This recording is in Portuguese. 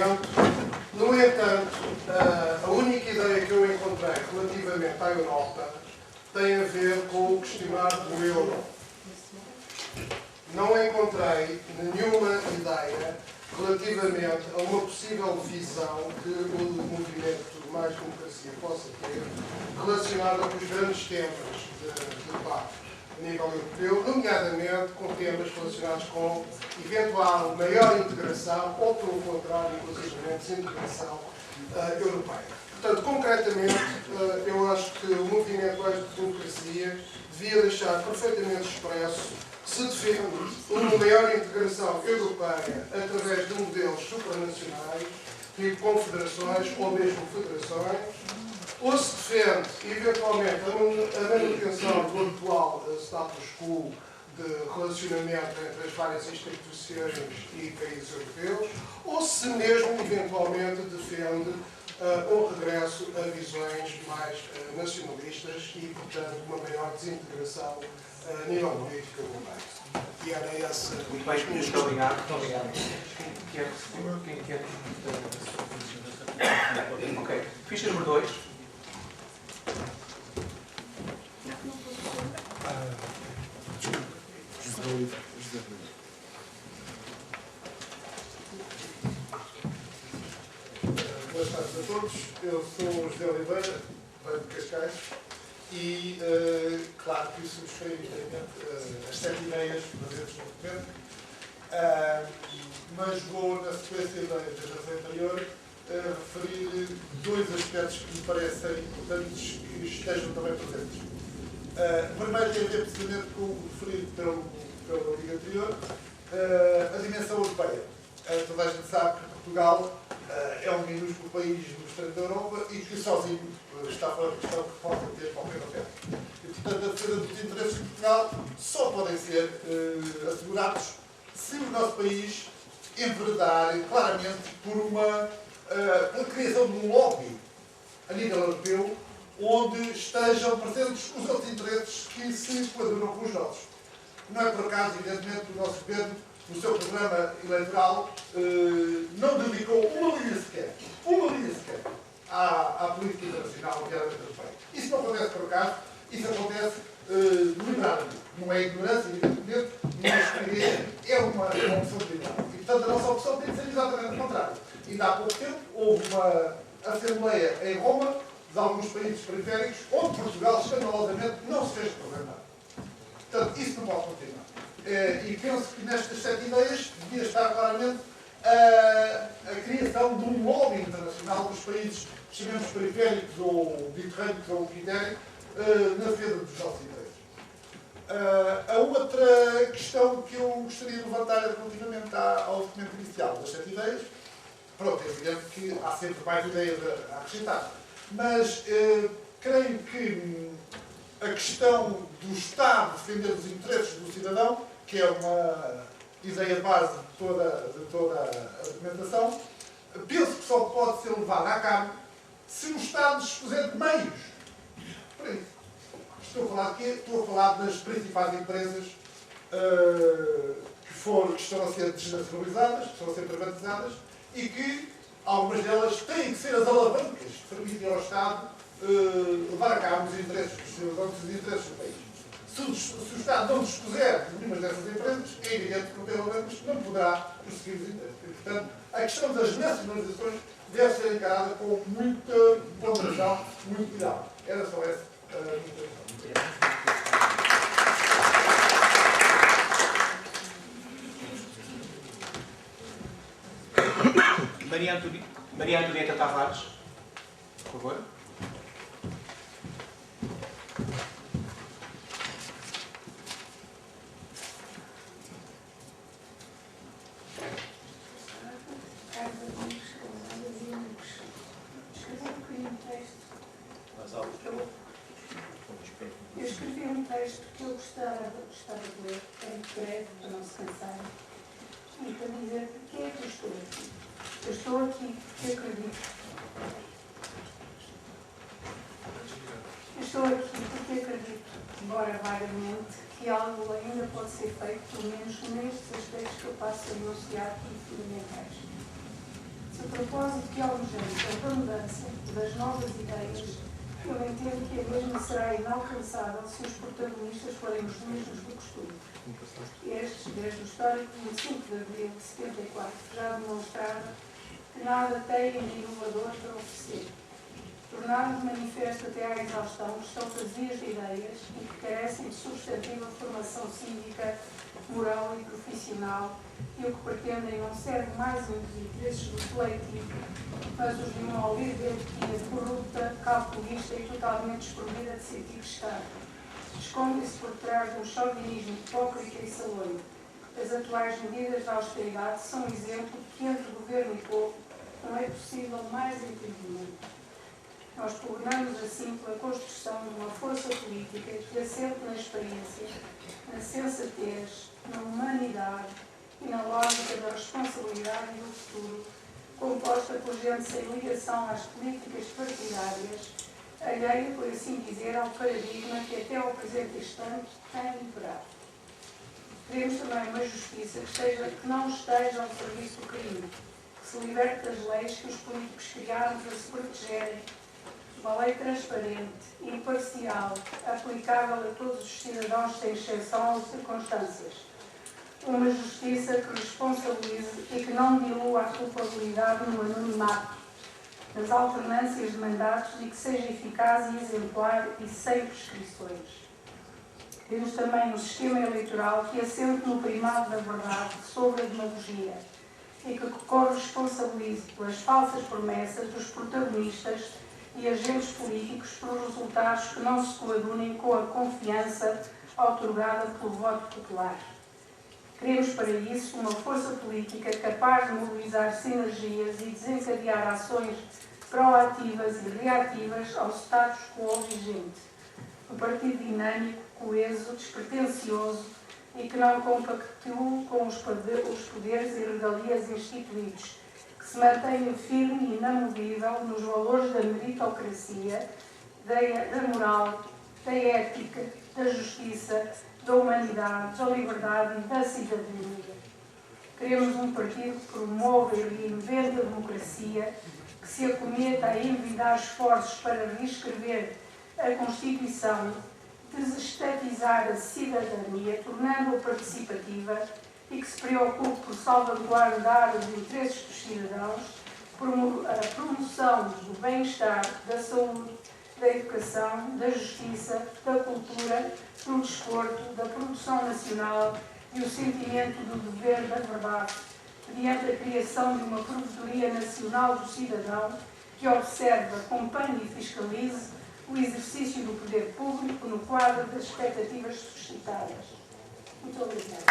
movimento. No entanto, a única ideia que eu encontrei relativamente à Europa tem a ver com o questionário do euro. Não encontrei nenhuma ideia relativamente a uma possível visão que o movimento Mais Democracia possa ter relacionada com os grandes temas de debate a nível europeu, nomeadamente com temas relacionados com eventual maior integração ou, pelo contrário, inclusive desintegração europeia. Portanto, concretamente, eu acho que o movimento Mais Democracia devia deixar perfeitamente expresso se defende uma maior integração europeia através de modelos supranacionais, tipo confederações ou mesmo federações, ou se defende, eventualmente, a manutenção do atual status quo de relacionamento entre as várias instituições e países europeus, ou se mesmo, eventualmente, defende um regresso a visões mais nacionalistas e, portanto, uma maior desintegração a nível político europeu. E era essa. Muito bem, muito obrigado. Muito obrigado. Quem quer? Ok. Ficha número 2. Boas tardes a todos. Eu sou o José Oliveira, venho de Cascais. E, claro que subscrevo inteiramente as 7 ideias presentes no documento, mas vou, na sequência da geração anterior, referir 2 aspectos que me parecem importantes que estejam também presentes. O primeiro tem a ver precisamente com o referido pelo amigo anterior, a dimensão europeia. Toda a gente sabe que Portugal é um minúsculo país no extremo da Europa e que sozinho está fora de questão que possa ter qualquer papel. E, portanto, a defesa dos interesses de Portugal só podem ser assegurados se o nosso país enveredar claramente pela criação de um lobby a nível europeu onde estejam presentes os outros interesses que se coadunam com os nossos. Não é por acaso, evidentemente, o nosso governo, no seu programa eleitoral, não dedicou uma linha sequer à política internacional, nomeadamente europeia. Isso não acontece por acaso, isso acontece deliberadamente. Não é ignorância, evidentemente, mas é uma opção deliberada. E, portanto, a nossa opção tem de ser exatamente o contrário. Ainda há pouco tempo houve uma assembleia em Roma de alguns países periféricos, onde Portugal, escandalosamente, não se fez representar. Portanto, isso não pode continuar. E penso que nestas 7 ideias devia estar claramente a criação de um lobby internacional dos países, chamemos periféricos ou mediterrâneos ou o que quiserem, na defesa dos nossos interesses. A outra questão que eu gostaria de levantar relativamente ao documento inicial das 7 ideias, pronto, é evidente que há sempre mais ideias a acrescentar, mas creio que a questão do Estado defender os interesses do cidadão, que é uma ideia de base de toda a documentação, penso que só pode ser levada a cabo se o Estado dispuser de meios para isso. Estou a falar de quê? Estou a falar das principais empresas que estão a ser desnacionalizadas, que estão a ser privatizadas e que algumas delas têm que ser as alavancas que permitem ao Estado levar a cabo os interesses dos cidadãos e os interesses do país. Se o Estado não dispuser de nenhuma dessas empresas, é evidente que não tem alavancas, não poderá prosseguir os interesses. E, portanto, a questão das nacionalizações deve ser encarada com muita ponderação, muito cuidado. Era só essa a minha intervenção. Maria Antonieta Tavares, por favor. Eu escrevi um texto que eu gostava de ler, em breve, para não se cansar, e para dizer porque é que eu estou aqui. Eu estou aqui porque acredito. Eu estou aqui porque acredito, embora vagamente, que algo ainda pode ser feito, pelo menos nestes aspectos que eu passo a enunciar aqui fundamentais. Se Se o propósito que almejamos é da mudança, das novas ideias, eu entendo que a mesma será inalcançável se os protagonistas forem os mesmos do costume. Estes, desde o histórico 25 de abril de 74, já demonstraram que nada têm de inovador para oferecer. Tornaram de manifesto até à exaustão que estão vazias de ideias e que carecem de substantiva formação cívica, moral e profissional, e o que pretendem não serve mais uns interesses do coletivo, mas os de uma oligarquia corrupta, calculista e totalmente desprovida de sentido de Estado. Escondem-se por trás de um chauvinismo hipócrita e salões. As atuais medidas de austeridade são exemplo de que entre governo e povo não é possível mais entendimento. Nós pugnamos assim pela construção de uma força política que assente na experiência, na sensatez, na humanidade e na lógica da responsabilidade e do futuro, composta por gente sem ligação às políticas partidárias, alheia, por assim dizer, ao paradigma que até ao presente instante tem imperado. Queremos também uma justiça que não esteja ao serviço do crime, que se liberte das leis que os políticos criaram para se protegerem, uma lei transparente, imparcial, aplicável a todos os cidadãos sem exceção ou circunstâncias. Uma justiça que responsabilize e que não dilua a culpabilidade no anonimato, nas alternâncias de mandatos e que seja eficaz e exemplar e sem prescrições. Temos também um sistema eleitoral que assente no primado da verdade sobre a demagogia e que corresponsabilize pelas falsas promessas dos protagonistas e agentes políticos pelos resultados que não se coadunem com a confiança outorgada pelo voto popular. Queremos para isso uma força política capaz de mobilizar sinergias e desencadear ações proativas e reativas ao status quo vigente. Um partido dinâmico, coeso, despretensioso e que não compactue com os poderes e regalias instituídos, que se mantenha firme e inamovível nos valores da meritocracia, da moral, da ética, da justiça, da humanidade, da liberdade e da cidadania. Queremos um partido que promova e reinvente a democracia, que se acometa a envidar esforços para reescrever a Constituição, desestatizar a cidadania, tornando-a participativa e que se preocupe por salvaguardar os interesses dos cidadãos, a promoção do bem-estar, da saúde, da educação, da justiça, da cultura, do desporto, da produção nacional e o sentimento do dever da verdade, mediante a criação de uma Provedoria Nacional do Cidadão que observe, acompanhe e fiscalize o exercício do poder público no quadro das expectativas suscitadas. Muito obrigada.